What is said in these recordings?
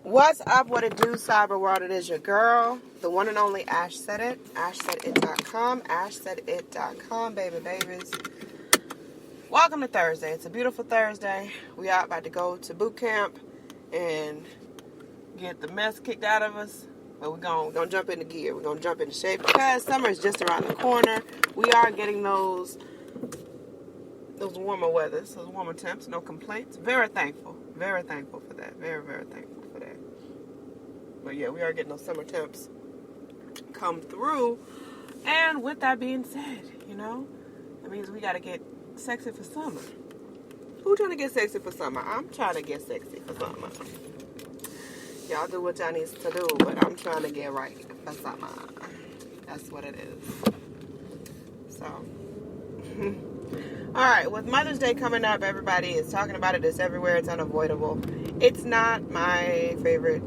What's up, what it do, cyber world? It is your girl, the one and only Ash Said It, ashsaidit.com, ashsaidit.com, babies. Welcome to Thursday. It's a beautiful Thursday. We are about to go to boot camp and get the mess kicked out of us, but we're gonna jump into gear. We're gonna jump into shape because summer is just around the corner. We are getting those warmer weathers, those warmer temps, no complaints. Very thankful for that. Very thankful for that. But yeah, we are getting those summer temps come through. And with that being said, that means we gotta get sexy for summer. Who trying to get sexy for summer? I'm trying to get sexy for summer. Y'all do what y'all need to do, but I'm trying to get right for summer. That's what it is. So, alright, with Mother's Day coming up, everybody is talking about it. It's everywhere. It's unavoidable. It's not my favorite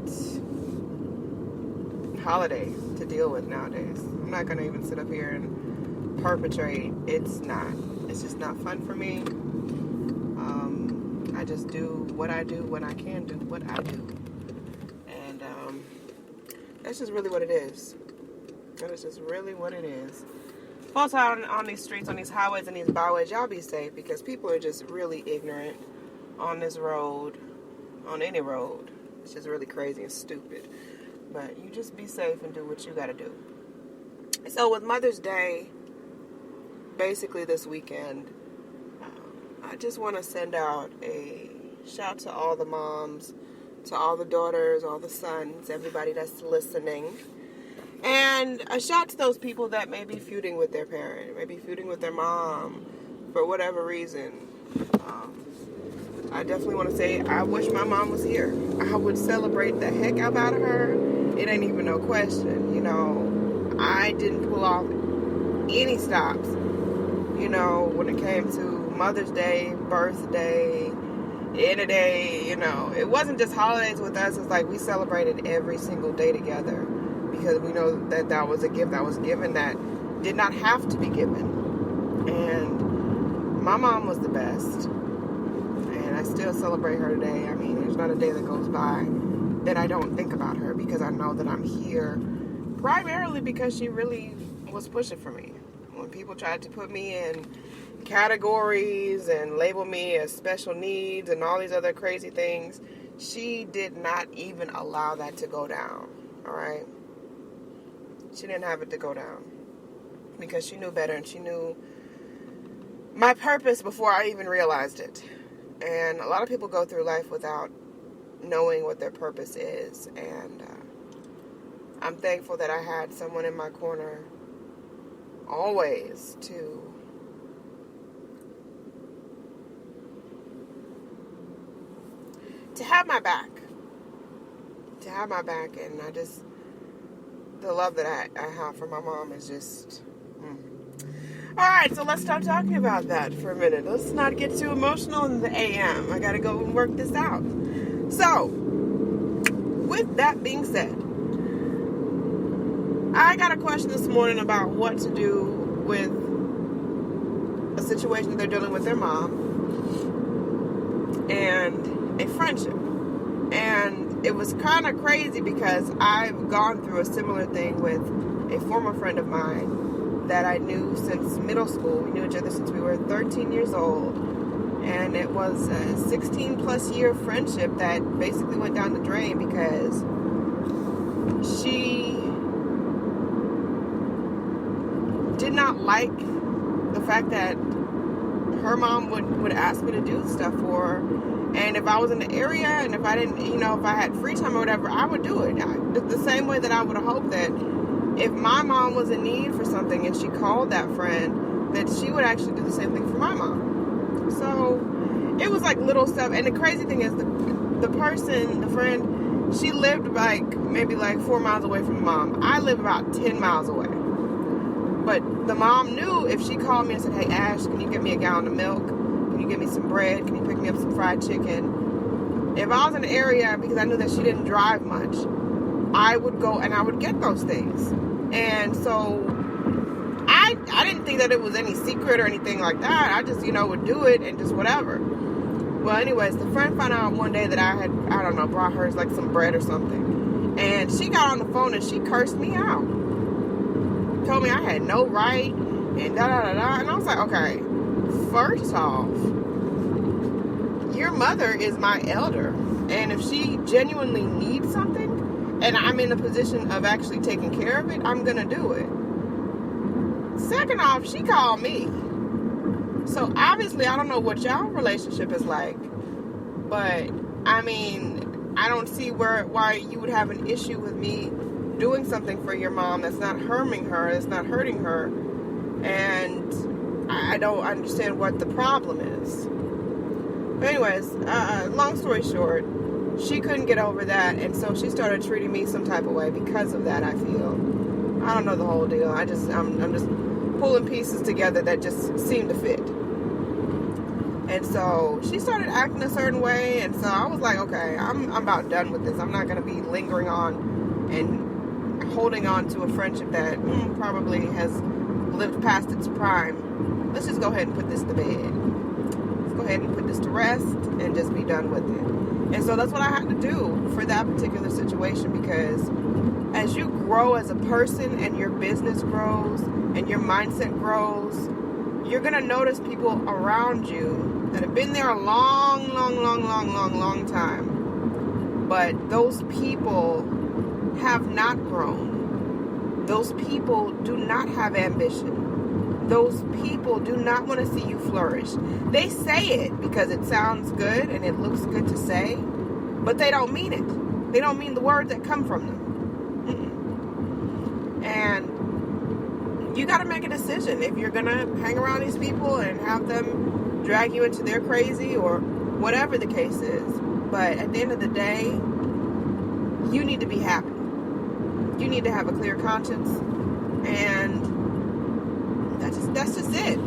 holiday to deal with nowadays. I'm not going to even sit up here and perpetrate. It's not. It's just not fun for me. I just do what I do when I can do what I do. And that's just really what it is. That is just really what it is. Folks out on these streets, on these highways and these byways, y'all be safe because people are just really ignorant on this road, on any road. It's just really crazy and stupid. But you just be safe and do what you gotta do. So with Mother's Day, basically this weekend, I just want to send out a shout to all the moms, to all the daughters, all the sons, everybody that's listening. And a shout to those people that may be feuding with their parent, maybe feuding with their mom for whatever reason. I definitely want to say I wish my mom was here. I would celebrate the heck out of her. It ain't even no question. I didn't pull off any stops, when it came to Mother's Day, birthday, any day, It wasn't just holidays with us. It's like we celebrated every single day together because we know that was a gift that was given that did not have to be given. And my mom was the best. And I still celebrate her today. I mean, there's not a day that goes by that I don't think about her because I know that I'm here primarily because she really was pushing for me. When people tried to put me in categories and label me as special needs and all these other crazy things, she did not even allow that to go down, all right? She didn't have it to go down because she knew better and she knew my purpose before I even realized it. And a lot of people go through life without knowing what their purpose is. And I'm thankful that I had someone in my corner always to have my back. To have my back. And the love that I have for my mom is just... Alright, so let's start talking about that for a minute. Let's not get too emotional in the AM. I gotta go and work this out. So, with that being said, I got a question this morning about what to do with a situation that they're dealing with their mom and a friendship. And it was kind of crazy because I've gone through a similar thing with a former friend of mine that I knew since middle school. We knew each other since we were 13 years old. And it was a 16 plus year friendship that basically went down the drain because she did not like the fact that her mom would ask me to do stuff for her. And if I was in the area and if I didn't, if I had free time or whatever, I would do it. The same way that I would hope that if my mom was in need for something and she called that friend, that she would actually do the same thing for my mom. So it was like little stuff. And the crazy thing is the friend, she lived maybe 4 miles away from the mom. I live about 10 miles away. But the mom knew if she called me and said, "Hey, Ash, can you get me a gallon of milk? Can you get me some bread? Can you pick me up some fried chicken?" If I was in the area, because I knew that she didn't drive much, I would go and I would get those things. And so I didn't think that it was any secret or anything like that. I just, would do it and just whatever. Well, anyways, the friend found out one day that I had, I don't know, brought her like some bread or something. And she got on the phone and she cursed me out. Told me I had no right and da-da-da-da. And I was like, okay, first off, your mother is my elder. And if she genuinely needs something and I'm in a position of actually taking care of it, I'm going to do it. Second off, she called me. So obviously, I don't know what y'all relationship is like, but I mean, I don't see why you would have an issue with me doing something for your mom that's not harming her, that's not hurting her, and I don't understand what the problem is. But anyways, long story short, she couldn't get over that, and so she started treating me some type of way because of that. I feel, I don't know the whole deal. I'm just pulling pieces together that just seem to fit. And so she started acting a certain way, and so I was like, okay, I'm about done with this. I'm not going to be lingering on and holding on to a friendship that probably has lived past its prime. Let's just go ahead and put this to bed. Let's go ahead and put this to rest and just be done with it. And so that's what I had to do for that particular situation, because as you grow as a person and your business grows and your mindset grows, you're going to notice people around you that have been there a long time. But those people have not grown. Those people do not have ambition. Those people do not want to see you flourish. They say it because it sounds good and it looks good to say, but they don't mean it. They don't mean the words that come from them. And you got to make a decision if you're going to hang around these people and have them drag you into their crazy or whatever the case is. But at the end of the day, you need to be happy. You need to have a clear conscience, and that's just it.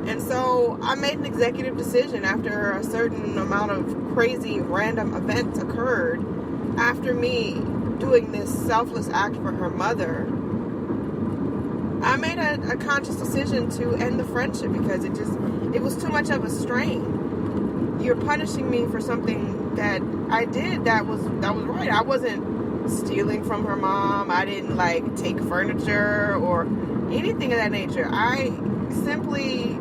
And so I made an executive decision after a certain amount of crazy random events occurred after me doing this selfless act for her mother. I made a conscious decision to end the friendship because it was too much of a strain. You're punishing me for something that I did that was right. I wasn't stealing from her mom. I didn't take furniture or anything of that nature. I simply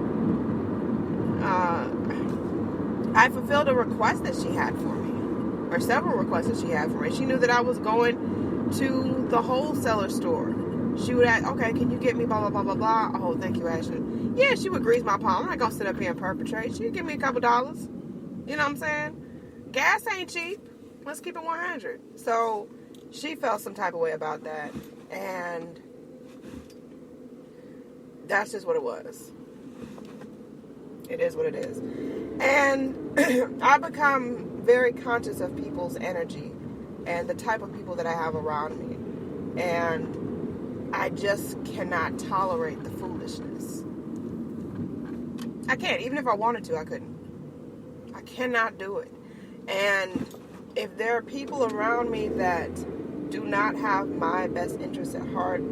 I fulfilled a request that she had for me, or several requests that she had for me. She knew that I was going to the wholesaler store. She would ask, okay, can you get me blah, blah, blah, blah, blah. Oh, thank you, Ashley. Yeah, she would grease my palm. I'm not going to sit up here and perpetrate. She'd give me a couple dollars. You know what I'm saying? Gas ain't cheap. Let's keep it 100. So she felt some type of way about that. And that's just what it was. It is what it is. And I've become very conscious of people's energy and the type of people that I have around me. And I just cannot tolerate the foolishness. I can't. Even if I wanted to, I couldn't. I cannot do it. And if there are people around me that do not have my best interests at heart,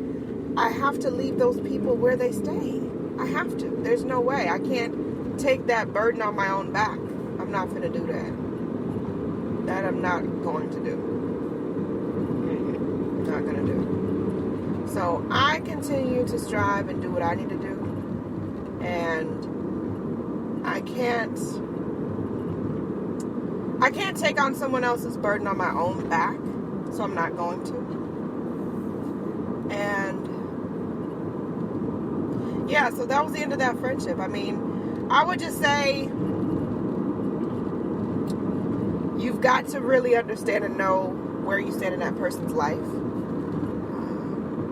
I have to leave those people where they stay. I have to. There's no way. I can't take that burden on my own back. I'm not going to do that. That I'm not going to do. I'm not going to do. So I continue to strive and do what I need to do. And I can't take on someone else's burden on my own back. So I'm not going to. And yeah, so that was the end of that friendship. I mean, I would just say you've got to really understand and know where you stand in that person's life.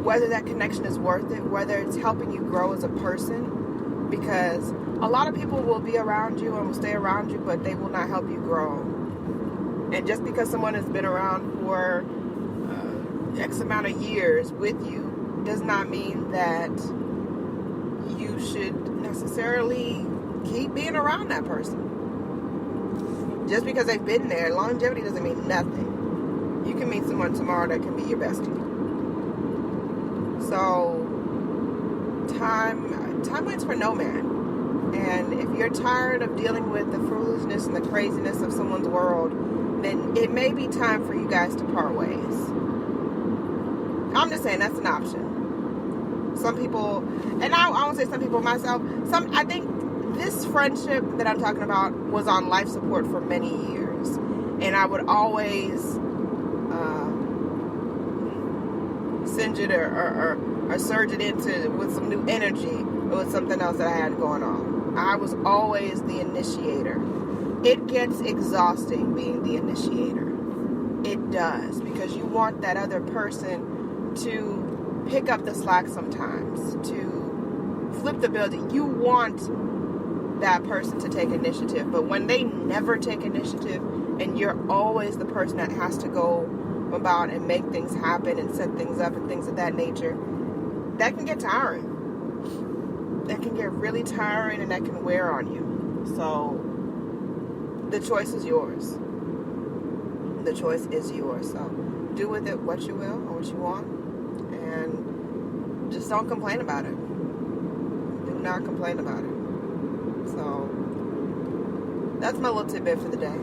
Whether that connection is worth it, whether it's helping you grow as a person. Because a lot of people will be around you and will stay around you, but they will not help you grow. And just because someone has been around for X amount of years with you does not mean that you should necessarily keep being around that person. Just because they've been there, longevity doesn't mean nothing. You can meet someone tomorrow that can be your bestie. So, time waits for no man. And if you're tired of dealing with the foolishness and the craziness of someone's world, then it may be time for you guys to part ways. I'm just saying that's an option. Some people, and I won't say some people, myself, I think this friendship that I'm talking about was on life support for many years. And I would always send it or surge it into with some new energy or with something else that I had going on. I was always the initiator. It gets exhausting being the initiator. It does, because you want that other person to pick up the slack sometimes, to flip the building. You want that person to take initiative, but when they never take initiative and you're always the person that has to go about and make things happen and set things up and things of that nature, that can get tiring. That can get really tiring, and that can wear on you. So the choice is yours. The choice is yours. So do with it what you will or what you want, and just don't complain about it. Do not complain about it. So that's my little tidbit for the day.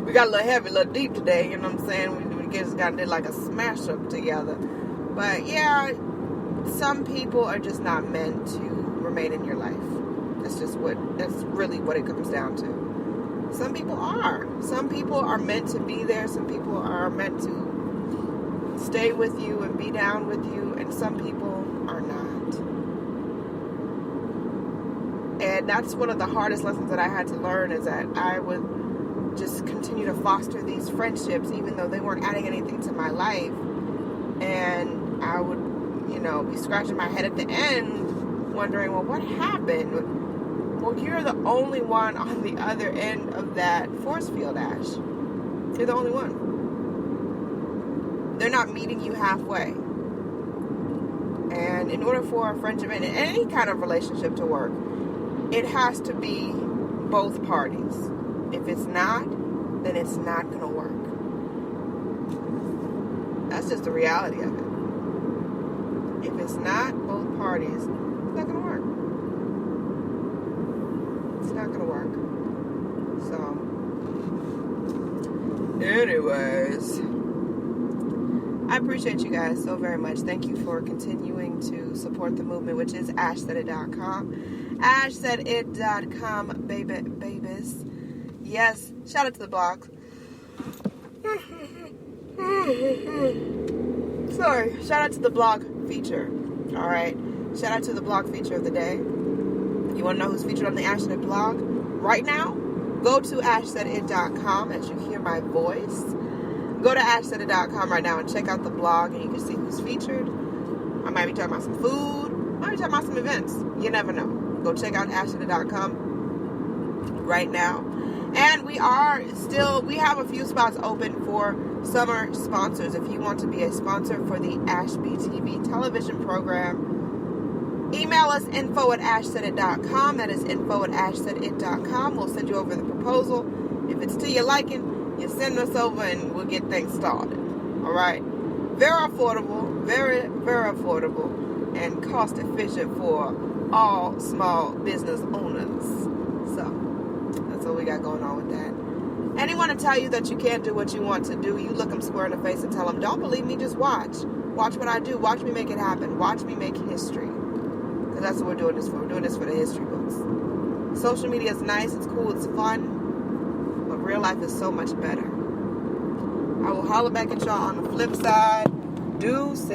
We got a little heavy, a little deep today, you know what I'm saying? We just got to do like a smash up together. But yeah, some people are just not meant to remain in your life. That's really what it comes down to. Some people are. Some people are meant to be there. Some people are meant to stay with you and be down with you. And some people are not. And that's one of the hardest lessons that I had to learn, is that I would just continue to foster these friendships even though they weren't adding anything to my life. And I would, be scratching my head at the end wondering, well, what happened? Well, you're the only one on the other end of that force field, Ash. You're the only one. They're not meeting you halfway. And in order for a friendship and any kind of relationship to work, it has to be both parties. If it's not, then it's not going to work. That's just the reality of it. If it's not both parties, it's not going to work. It's not going to work. So, anyways, I appreciate you guys so very much. Thank you for continuing to support the movement, which is ashsaidit.com. ashsaidit.com, babies. Yes, shout out to the blog. Sorry, shout out to the blog feature. Alright, shout out to the blog feature of the day. You want to know who's featured on the Ash Said It blog right now? Go to ashsaidit.com as you hear my voice. Go to ashsaidit.com right now and check out the blog, and you can see who's featured. I might be talking about some food. I might be talking about some events. You never know. Go check out ashsaidit.com right now. And we have a few spots open for summer sponsors. If you want to be a sponsor for the Ashby TV television program, email us info@ashsaidit.com. That is info@ashsaidit.com. We'll send you over the proposal. If it's to your liking, you send us over and we'll get things started. All right. Very affordable, very, very affordable, and cost efficient for all small business owners. So that's what we got going on with that. Anyone to tell you that you can't do what you want to do, you look them square in the face and tell them, don't believe me, just watch. Watch what I do. Watch me make it happen. Watch me make history. Because that's what we're doing this for. We're doing this for the history books. Social media is nice, it's cool, it's fun, but real life is so much better. I will holler back at y'all on the flip side. Deuces.